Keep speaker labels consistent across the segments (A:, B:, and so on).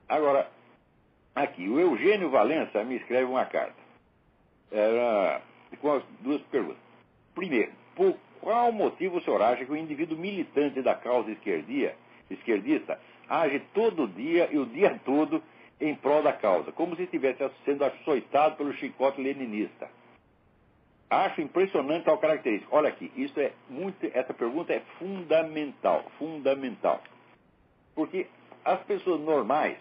A: Agora, aqui, o Eugênio Valença me escreve uma carta. Era com as duas perguntas. Primeiro, por qual motivo o senhor acha que o indivíduo militante da causa esquerdista age todo dia e o dia todo em prol da causa, como se estivesse sendo açoitado pelo chicote leninista? Acho impressionante tal característica. Olha aqui, essa pergunta é fundamental. Porque as pessoas normais,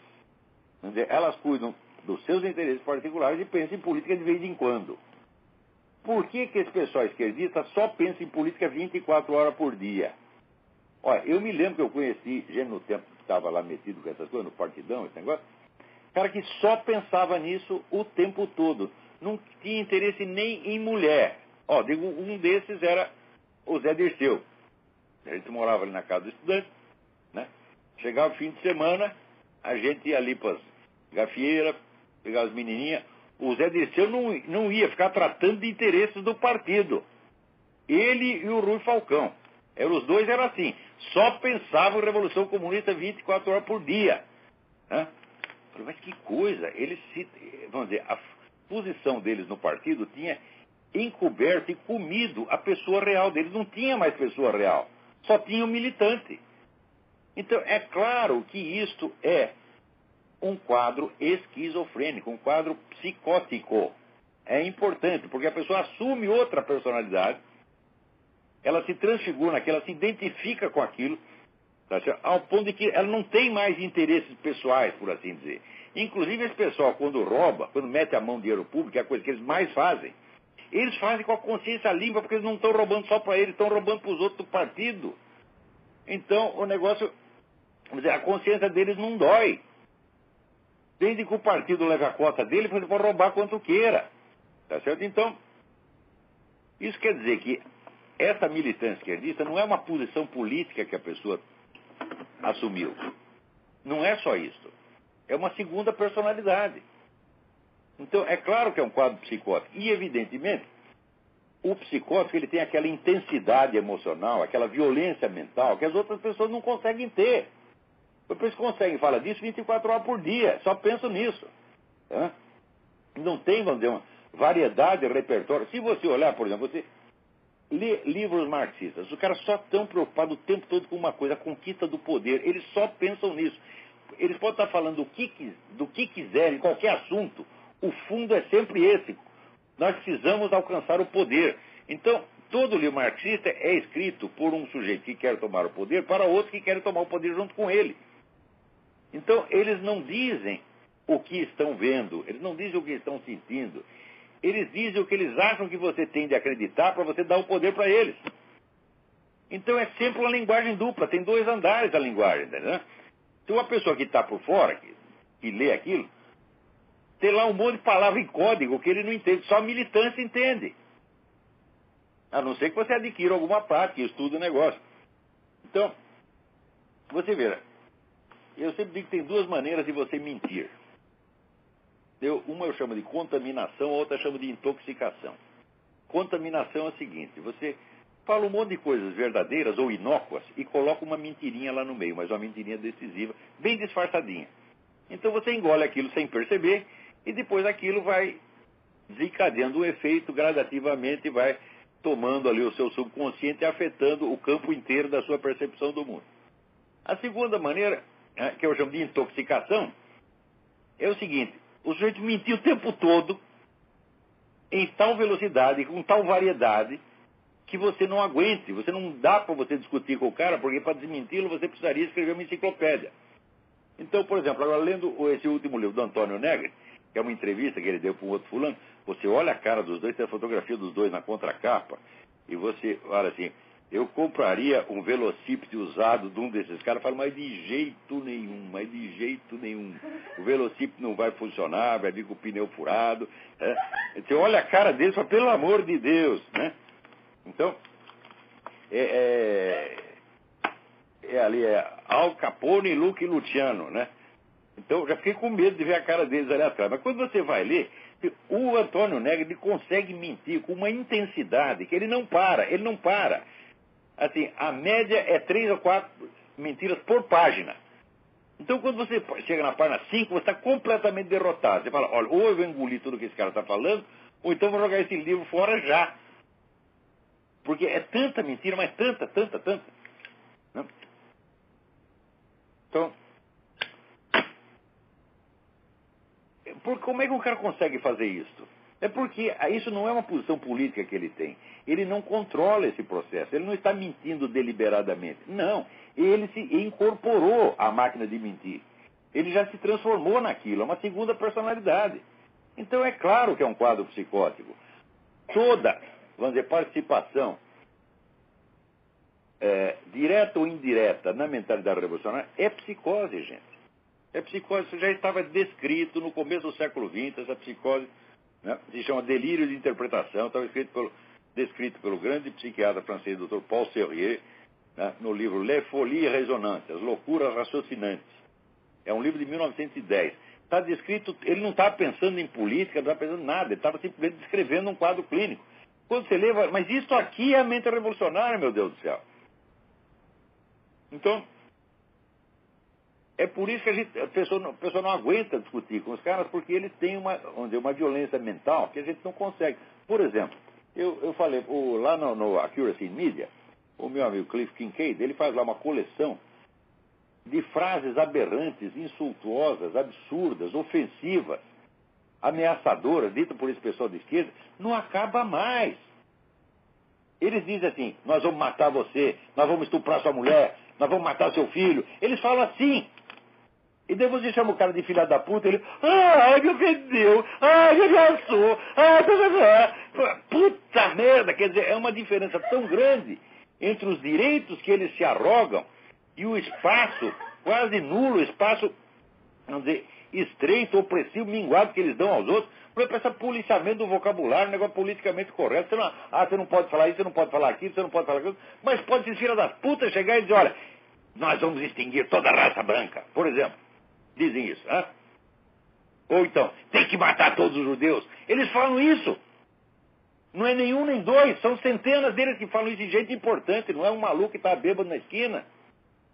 A: vamos dizer, elas cuidam dos seus interesses particulares e pensam em política de vez em quando. Por que esse pessoal esquerdista só pensa em política 24 horas por dia? Olha, eu me lembro que eu conheci gente no tempo que estava lá metido com essas coisas, no partidão, esse negócio, cara que só pensava nisso o tempo todo. Não tinha interesse nem em mulher. Ó, digo, um desses era o Zé Dirceu. A gente morava ali na casa do estudante, né? Chegava o fim de semana, a gente ia ali para as gafieiras, pegava as menininhas. O Zé Dirceu não ia ficar tratando de interesses do partido. Ele e o Rui Falcão. Os dois eram assim. Só pensavam em Revolução Comunista 24 horas por dia. Né? Mas que coisa. Vamos dizer, a posição deles no partido tinha encoberto e comido a pessoa real deles. Não tinha mais pessoa real. Só tinha o militante. Então, é claro que isto é um quadro esquizofrênico, um quadro psicótico. É importante, porque a pessoa assume outra personalidade, ela se transfigura naquilo, ela se identifica com aquilo, tá certo? Ao ponto de que ela não tem mais interesses pessoais, por assim dizer. Inclusive, esse pessoal, quando rouba, quando mete a mão no dinheiro público, que é a coisa que eles mais fazem, eles fazem com a consciência limpa, porque eles não estão roubando só para eles, estão roubando para os outros do partido. Então, o negócio, vamos dizer, a consciência deles não dói. Desde que o partido leve a cota dele, ele pode roubar quanto queira. Tá certo? Então, isso quer dizer que essa militância esquerdista não é uma posição política que a pessoa assumiu. Não é só isso. É uma segunda personalidade. Então, é claro que é um quadro psicótico. E, evidentemente, o psicótico ele tem aquela intensidade emocional, aquela violência mental que as outras pessoas não conseguem ter. Por isso conseguem falar disso 24 horas por dia, só pensam nisso. Tá? Não tem, vamos dizer, uma variedade de repertório. Se você olhar, por exemplo, você lê livros marxistas, os caras só estão preocupados o tempo todo com uma coisa, a conquista do poder. Eles só pensam nisso. Eles podem estar falando do que quiserem, qualquer assunto. O fundo é sempre esse. Nós precisamos alcançar o poder. Então, todo livro marxista é escrito por um sujeito que quer tomar o poder para outros que querem tomar o poder junto com ele. Então, eles não dizem o que estão vendo, eles não dizem o que estão sentindo. Eles dizem o que eles acham que você tem de acreditar para você dar o poder para eles. Então, é sempre uma linguagem dupla, tem dois andares a linguagem, entendeu? Se uma pessoa que está por fora, que lê aquilo, tem lá um monte de palavra em código que ele não entende, só a militância entende. A não ser que você adquira alguma prática, estude o negócio. Então, você vê, eu sempre digo que tem duas maneiras de você mentir. Uma eu chamo de contaminação, a outra eu chamo de intoxicação. Contaminação é o seguinte, você fala um monte de coisas verdadeiras ou inócuas e coloca uma mentirinha lá no meio, mas uma mentirinha decisiva, bem disfarçadinha. Então você engole aquilo sem perceber e depois aquilo vai desencadeando o efeito gradativamente, vai tomando ali o seu subconsciente e afetando o campo inteiro da sua percepção do mundo. A segunda maneira, que eu chamo de intoxicação, é o seguinte, o sujeito mentiu o tempo todo, em tal velocidade, com tal variedade, que você não aguente, você não dá para você discutir com o cara, porque para desmenti-lo você precisaria escrever uma enciclopédia. Então, por exemplo, agora lendo esse último livro do Antônio Negri, que é uma entrevista que ele deu para um outro fulano, você olha a cara dos dois, tem a fotografia dos dois na contracapa, e você olha assim, eu compraria um velocípede usado de um desses caras, fala, mas de jeito nenhum, o velocípede não vai funcionar, vai vir com o pneu furado, Você olha a cara deles e fala, pelo amor de Deus, né? Então, ali, Al Capone, Luca e Luciano, né? Então, já fiquei com medo de ver a cara deles ali atrás. Mas quando você vai ler, o Antônio Negri, ele consegue mentir com uma intensidade que ele não para. Assim, a média é 3 ou 4 mentiras por página. Então, quando você chega na página 5, você está completamente derrotado. Você fala, olha, ou eu vou engolir tudo que esse cara está falando, ou então vou jogar esse livro fora já. Porque é tanta mentira, mas tanta. Né? Então, como é que o cara consegue fazer isso? É porque isso não é uma posição política que ele tem. Ele não controla esse processo. Ele não está mentindo deliberadamente. Não. Ele se incorporou à máquina de mentir. Ele já se transformou naquilo. É uma segunda personalidade. Então é claro que é um quadro psicótico. Toda, vamos dizer, participação, direta ou indireta, na mentalidade revolucionária, é psicose, gente. É psicose. Isso já estava descrito no começo do século XX, essa psicose, né, se chama delírio de interpretação, estava descrito pelo grande psiquiatra francês, Dr. Paul Sérieux, né, no livro Les Folies Résonantes, As Loucuras Raciocinantes. É um livro de 1910. Está descrito, ele não estava pensando em política, não estava pensando em nada, ele estava simplesmente descrevendo um quadro clínico. Quando você lê, mas isso aqui é a mente revolucionária, meu Deus do céu. Então, é por isso que a pessoa não aguenta discutir com os caras, porque eles têm uma violência mental que a gente não consegue. Por exemplo, eu falei, lá no Accuracy in Media, o meu amigo Cliff Kincaid, ele faz lá uma coleção de frases aberrantes, insultuosas, absurdas, ofensivas, ameaçadoras, ditas por esse pessoal de esquerda, não acaba mais. Eles dizem assim, nós vamos matar você, nós vamos estuprar sua mulher, nós vamos matar seu filho. Eles falam assim. E daí você chama o cara de filha da puta, ele, me ofendeu, me ameaçou, puta merda, quer dizer, é uma diferença tão grande entre os direitos que eles se arrogam e o espaço, quase nulo, espaço, vamos dizer, estreito, opressivo, minguado que eles dão aos outros, por exemplo, esse policiamento do vocabulário, um negócio politicamente correto, você não pode falar isso, você não pode falar aquilo, você não pode falar aquilo, mas pode esses filha das putas chegar e dizer, olha, nós vamos extinguir toda a raça branca, por exemplo. Dizem isso, né? Ou então, tem que matar todos os judeus. Eles falam isso. Não é nenhum nem dois, são centenas deles que falam isso de gente importante, não é um maluco que está bêbado na esquina.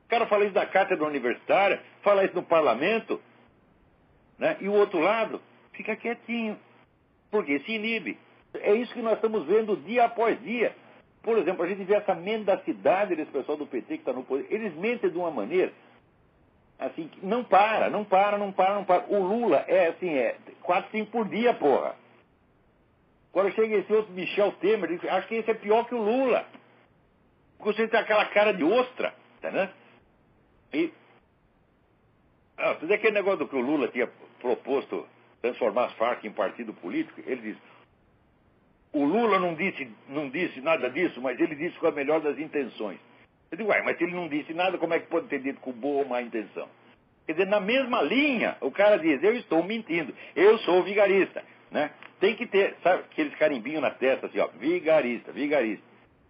A: O cara fala isso da cátedra universitária, fala isso no parlamento, né? E o outro lado fica quietinho, porque se inibe. É isso que nós estamos vendo dia após dia. Por exemplo, a gente vê essa mendacidade desse pessoal do PT que está no poder. Eles mentem de uma maneira assim, não para. O Lula é 4, 5 por dia, porra. Agora chega esse outro Michel Temer, acho que esse é pior que o Lula. Porque você tem aquela cara de ostra, tá, né? E, tudo aquele negócio do que o Lula tinha proposto transformar as Farc em partido político, ele diz, o Lula não disse nada disso, mas ele disse com a melhor das intenções. Eu digo, mas se ele não disse nada, como é que pode ter dito com boa ou má intenção? Quer dizer, na mesma linha, o cara diz, eu estou mentindo, eu sou vigarista, né? Tem que ter, sabe, aqueles carimbinhos na testa, assim, ó, vigarista.